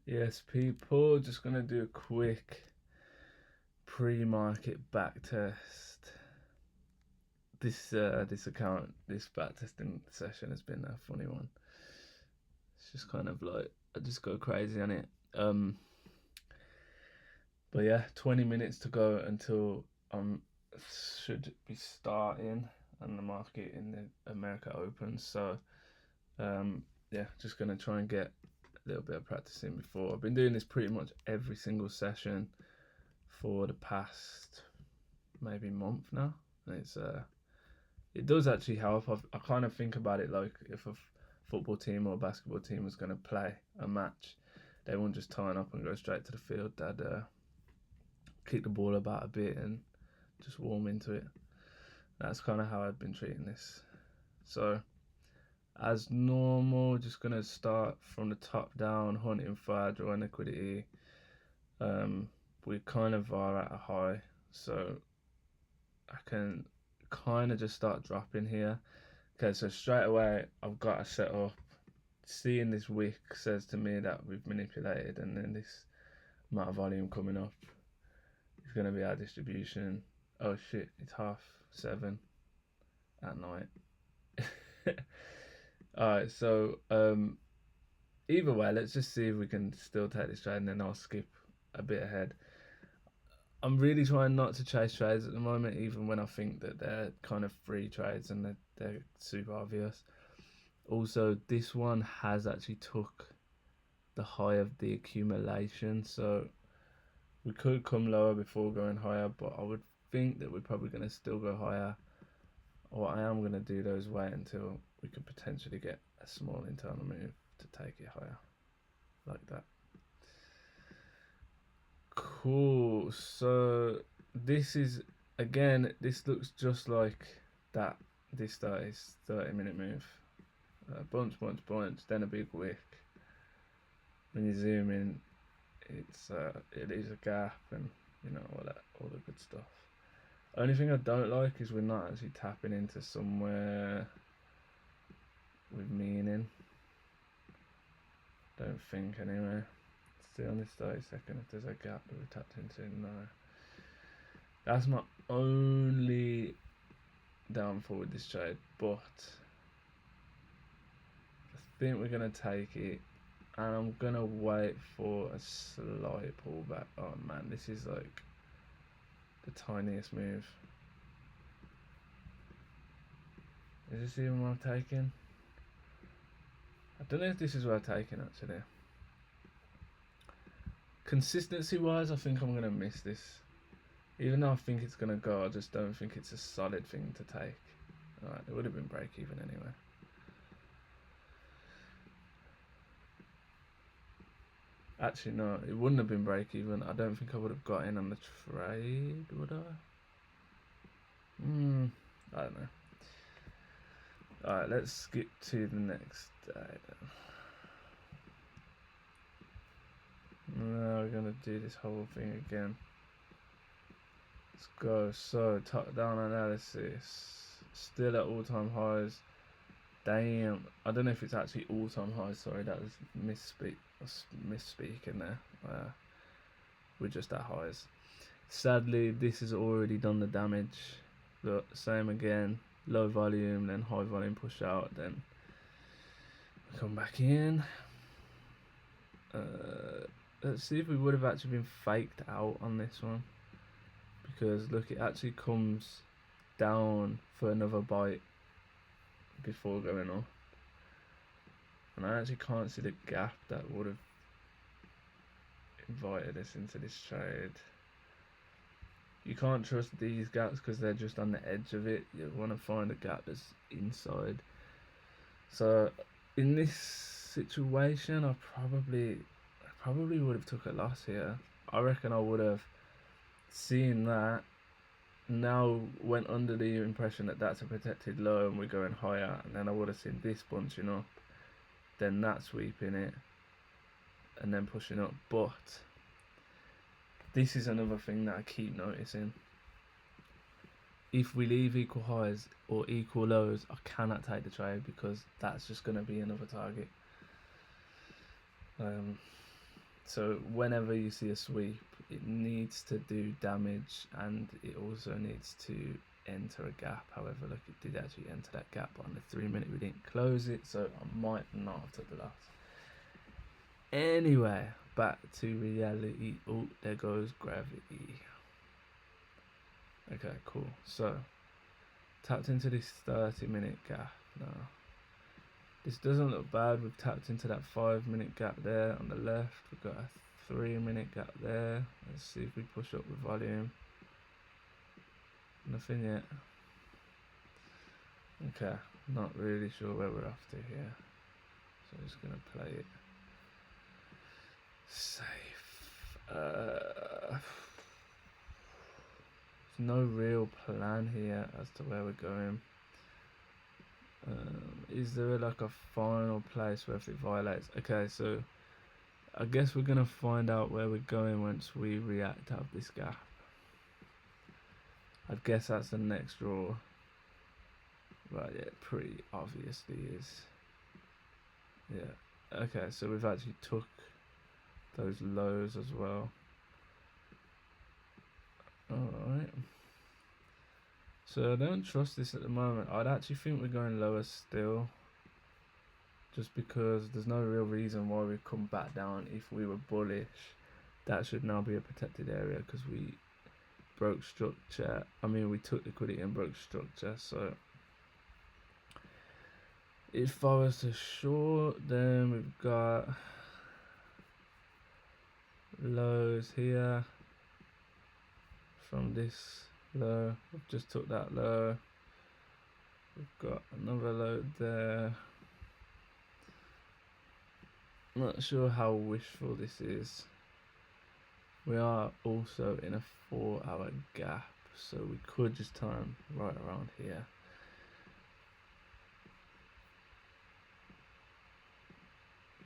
Yes, people, just gonna do a quick pre-market backtest. This backtesting session has been a funny one. It's just kind of like I just go crazy on it. But yeah, 20 minutes to go until should be starting and the market in the America opens. So yeah, just gonna try and get a little bit of practicing before. I've been doing this pretty much every single session for the past maybe month now. And it does actually help. I kind of think about it like if a football team or a basketball team was going to play a match, they wouldn't just turn up and go straight to the field. They'd kick the ball about a bit and just warm into it. That's kind of how I've been treating this. So as normal, just going to start from the top down, hunting for drawing liquidity. We kind of are at a high, so I can kind of just start dropping here. Okay, so straight away I've got a set up. Seeing this wick says to me that we've manipulated, and then this amount of volume coming up is going to be our distribution. Oh shit, it's 7:30 at night. Alright, so either way, let's just see if we can still take this trade, and then I'll skip a bit ahead. I'm really trying not to chase trades at the moment, even when I think that they're kind of free trades and they're super obvious. Also, this one has actually took the high of the accumulation, so we could come lower before going higher, but I would think that we're probably going to still go higher. What I am going to do though is wait until we could potentially get a small internal move to take it higher, like that. Cool. So this is again. This looks just like that. This 30-minute move. Bunch. Then a big wick. When you zoom in, it is a gap, and you know all the good stuff. Only thing I don't like is we're not actually tapping into somewhere with meaning. Don't think anyway. See on this 30-second if there's a gap that we tapped into. No. That's my only downfall with this trade, but I think we're gonna take it, and I'm gonna wait for a slight pullback. Oh man, this is like the tiniest move. Is this even worth taking? I don't know if this is worth taking actually. Consistency wise, I think I'm gonna miss this. Even though I think it's gonna go, I just don't think it's a solid thing to take. Alright, it would have been break even anyway. Actually, no, it wouldn't have been break even. I don't think I would have got in on the trade, would I? I don't know. Alright, let's skip to the next day then. Now we're gonna do this whole thing again. Let's go. So, top down analysis. Still at all-time highs. Damn. I don't know if it's actually all-time highs. Sorry, that was misspeaking there. We're just at highs. Sadly, this has already done the damage. But same again. Low volume, then high volume push out, then come back in. Let's see if we would have actually been faked out on this one. Because look, it actually comes down for another bite before going off, and I actually can't see the gap that would have invited us into this trade. You can't trust these gaps because they're just on the edge of it. You want to find a gap that's inside. So in this situation, I probably would have took a loss here. I reckon I would have seen that, now went under the impression that that's a protected low and we're going higher, and then I would have seen this bunching up, then that sweeping it, and then pushing up. But this is another thing that I keep noticing. If we leave equal highs or equal lows, I cannot take the trade because that's just going to be another target. So whenever you see a sweep, it needs to do damage, and it also needs to enter a gap. However, look, it did actually enter that gap, but on the 3 minute we didn't close it, so I might not have took the loss. Anyway, back to reality. Oh, there goes gravity. Okay, cool. So tapped into this 30-minute gap now. This doesn't look bad. We've tapped into that 5-minute gap there on the left. We've got a 3-minute gap there. Let's see if we push up with volume. Nothing yet. Okay, not really sure where we're after here. So I'm just gonna play it safe. There's no real plan here as to where we're going. Is there like a final place where if it violates? Okay, so I guess we're gonna find out where we're going once we react out of this gap. I guess that's the next draw. Right, yeah, pretty obviously is. Yeah, okay, so we've actually took those lows as well. Alright. So I don't trust this at the moment. I'd actually think we're going lower still. Just because there's no real reason why we come back down. If we were bullish, that should now be a protected area because we broke structure. I mean, we took liquidity and broke structure. So if I was to short, then we've got lows here from this low. We've just took that low. We've got another low there. Not sure how wishful this is. We are also in a 4-hour gap, so we could just time right around here.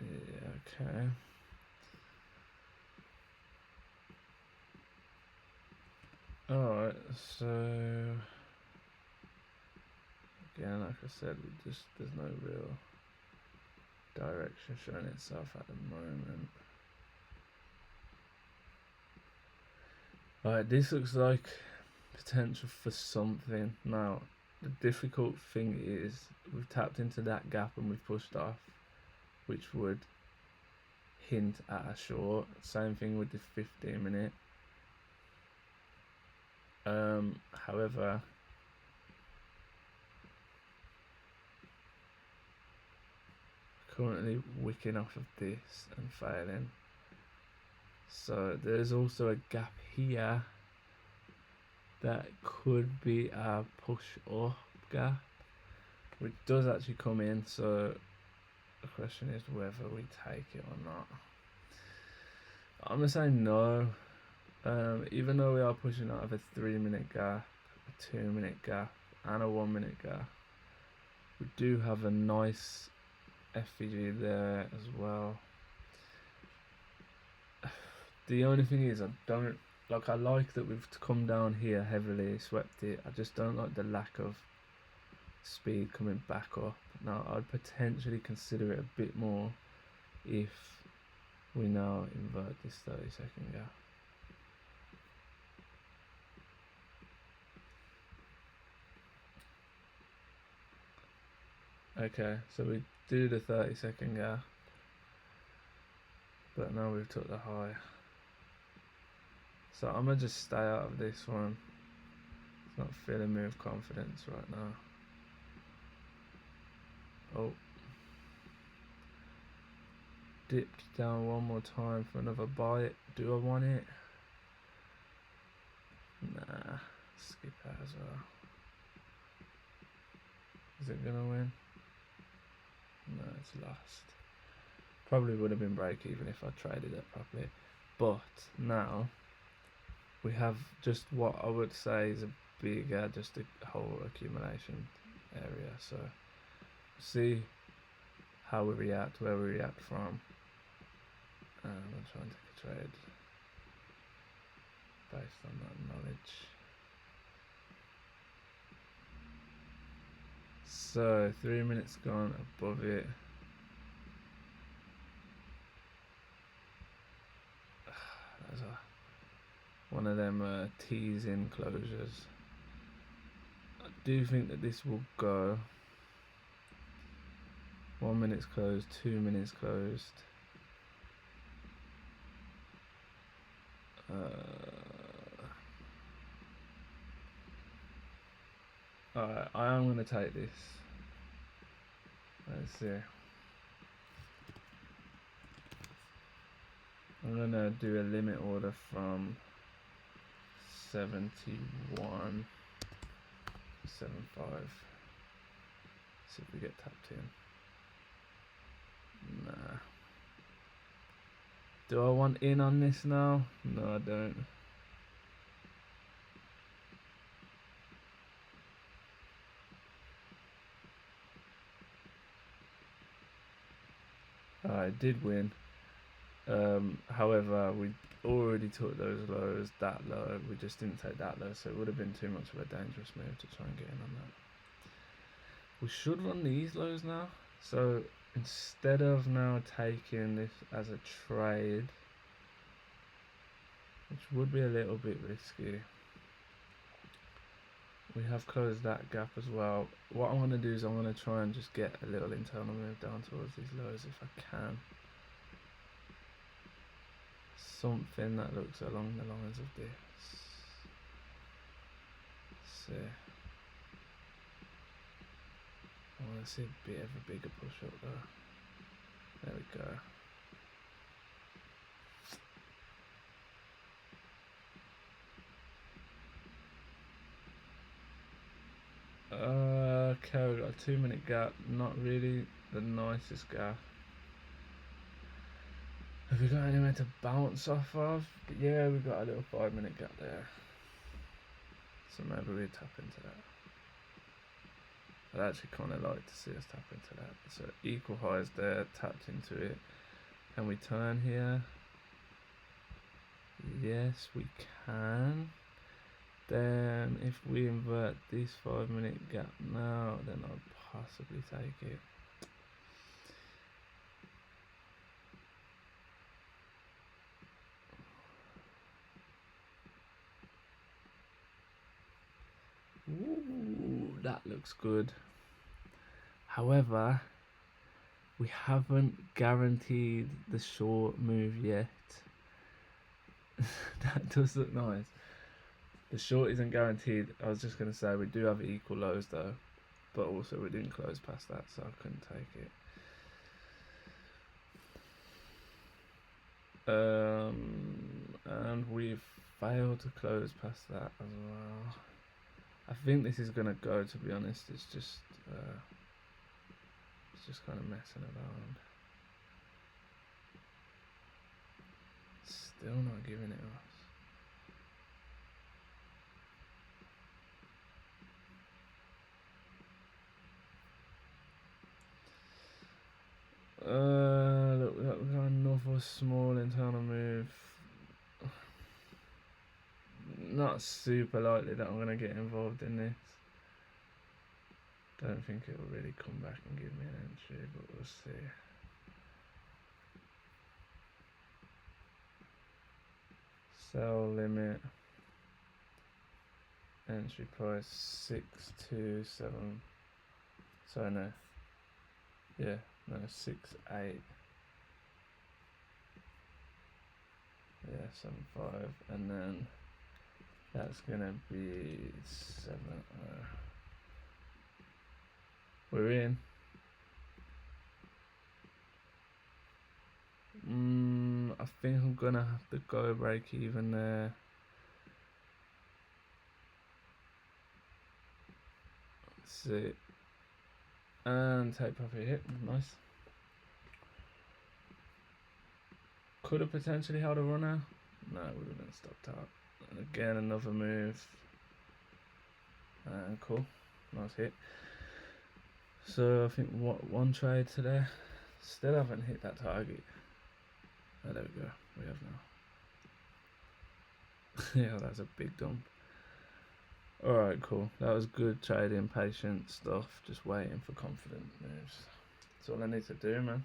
Yeah, okay. Alright, so again, like I said, there's no real direction showing itself at the moment. Alright, this looks like potential for something. Now, the difficult thing is we've tapped into that gap and we've pushed off, which would hint at a short. Same thing with the 15-minute. However, currently wicking off of this and failing. So there's also a gap here that could be a push up gap, which does actually come in. So the question is whether we take it or not. I'm gonna say no. Even though we are pushing out of a 3-minute gap, a 2-minute gap, and a 1-minute gap, we do have a nice FVG there as well. The only thing is, I like that we've come down here heavily, swept it. I just don't like the lack of speed coming back up. Now, I'd potentially consider it a bit more if we now invert this 30-second gap. Okay, so we do the 30-second gap, but now we've took the high. So I'm gonna just stay out of this one. It's not filling me with confidence right now. Oh. Dipped down one more time for another buy. Do I want it? Nah, skip that as well. Is it gonna win? No, it's lost. Probably would have been break even if I traded it properly. But now we have just what I would say is a bigger, just a whole accumulation area. So see how we react, where we react from. And I'm trying to take a trade based on that knowledge. So 3 minutes gone above it. as one of them teasing closures. I do think that this will go. 1 minute's closed, 2 minutes closed. Alright, I am going to take this. Let's see. I'm going to do a limit order from 71.75. See if we get tapped in. Nah. Do I want in on this now? No, I don't. I did win. However, we already took those lows that low. We just didn't take that low, so it would have been too much of a dangerous move to try and get in on that. We should run these lows now. So instead of now taking this as a trade, which would be a little bit risky, we have closed that gap as well. What I'm going to do is I'm going to try and just get a little internal move down towards these lows if I can. Something that looks along the lines of this. So I want to see a bit of a bigger push up though. There we go. Okay, we've got a 2 minute gap, not really the nicest gap. Have we got anywhere to bounce off of? But yeah, we've got a little 5 minute gap there. So maybe we tap into that. I'd actually kind of like to see us tap into that. So equal highs there, tapped into it. Can we turn here? Yes, we can. Then if we invert this 5 minute gap now, then I'll possibly take it. Ooh, that looks good. However, we haven't guaranteed the short move yet. That does look nice. The short isn't guaranteed. I was just going to say we do have equal lows though, but also we didn't close past that, so I couldn't take it. And we've failed to close past that as well. I think this is going to go, to be honest. It's just kind of messing around. Still not giving it us. Look, we got another small internal move. Not super likely that I'm going to get involved in this. Don't think it will really come back and give me an entry, but we'll see. Sell limit. Entry price 627. Sorry, no. Yeah, no, 68. Yeah, 75, and then that's gonna be 70. We're in. I think I'm gonna have to go break even there. Let's see. And take profit hit. Nice. Could have potentially held a runner. No, it would have been stopped out. And again, another move. And cool. Nice hit. So I think one trade today. Still haven't hit that target. Oh, there we go. We have now. Yeah, that's a big dump. Alright, cool. That was good trading, patient stuff. Just waiting for confident moves. That's all I need to do, man.